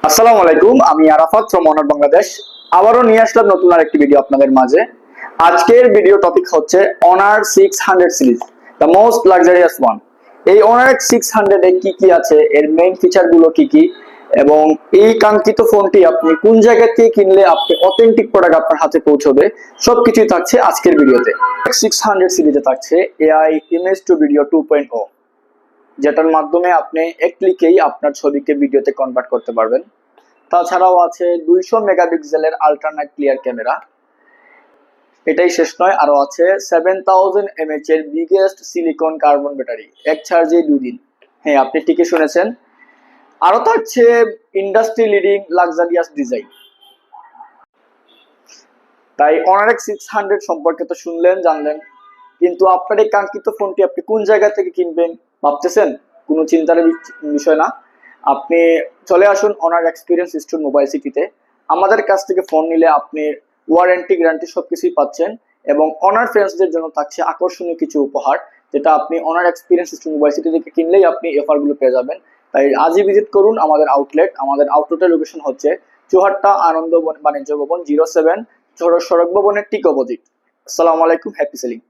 আসসালামু আলাইকুম, আমি আরাফাত ফ্রম অনার বাংলাদেশ। আবারও নিয়ে আসলাম নতুন আরেকটি ভিডিও আপনাদের মাঝে। আজকের ভিডিও টপিক হচ্ছে honour 600 series, the most luxurious one. এই অনার 600 এ কি কি আছে, এর মেইন ফিচার গুলো কি কি, এবং এই কাঙ্ক্ষিত ফোনটি আপনি কোন জায়গা থেকে কিনলে আপনি অথেন্টিক প্রোডাক্ট আপনার হাতে পৌঁছবে, সবকিছুই থাকছে আজকের ভিডিওতে। 600 সিরিজে থাকছে এআই ইমেজ টু ভিডিও 2.0, যেটার মাধ্যমে আপনি এক ক্লিকেই আপনার ছবিকে ভিডিওতে কনভার্ট করতে পারবেন। তাছাড়াও আছে 200 মেগাপিক্সেলের আল্ট্রানাইট ক্লিয়ার ক্যামেরা। এটাই শেষ নয়, আরো আছে 7000 এমএএইচ এর বিগেস্ট সিলিকন কার্বন ব্যাটারি, এক চার্জে 2 দিন। হ্যাঁ, আপনি ঠিকই শুনেছেন। আরো থাকছে ইন্ডাস্ট্রি লিডিং লাক্সারিয়াস ডিজাইন। তাই অনার এক্স 600 সম্পর্কে তো শুনলেন, জানলেন, কিন্তু আপনার এই কাঙ্ক্ষিত ফোনটি আপনি কোন জায়গা থেকে কিনবেন ভাবতেছেন? কোনো চিন্তার বিষয় না। আপনি চলে আসুন অনার এক্সপিরিয়েন্স স্টোর মোবাইল সিটিতে। আমাদের কাছ থেকে ফোন নিলে আপনি ওয়ারেন্টি গ্যারান্টি সবকিছুই পাচ্ছেন, এবং অনার ফ্রেন্ডসদের জন্য থাকছে আকর্ষণীয় কিছু উপহার, যেটা আপনি honour experience store mobile city থেকে কিনলেই আপনি অফারগুলো পেয়ে যাবেন। তাই আজই ভিজিট করুন আমাদের আউটলেট। আমাদের আউটলেটের লোকেশন হচ্ছে চুহাট্টা আনন্দ বাণিজ্য ভবন 07 সড়ক ভবনের ঠিক অপোজিট। আসসালামু আলাইকুম, হ্যাপি সেলিং।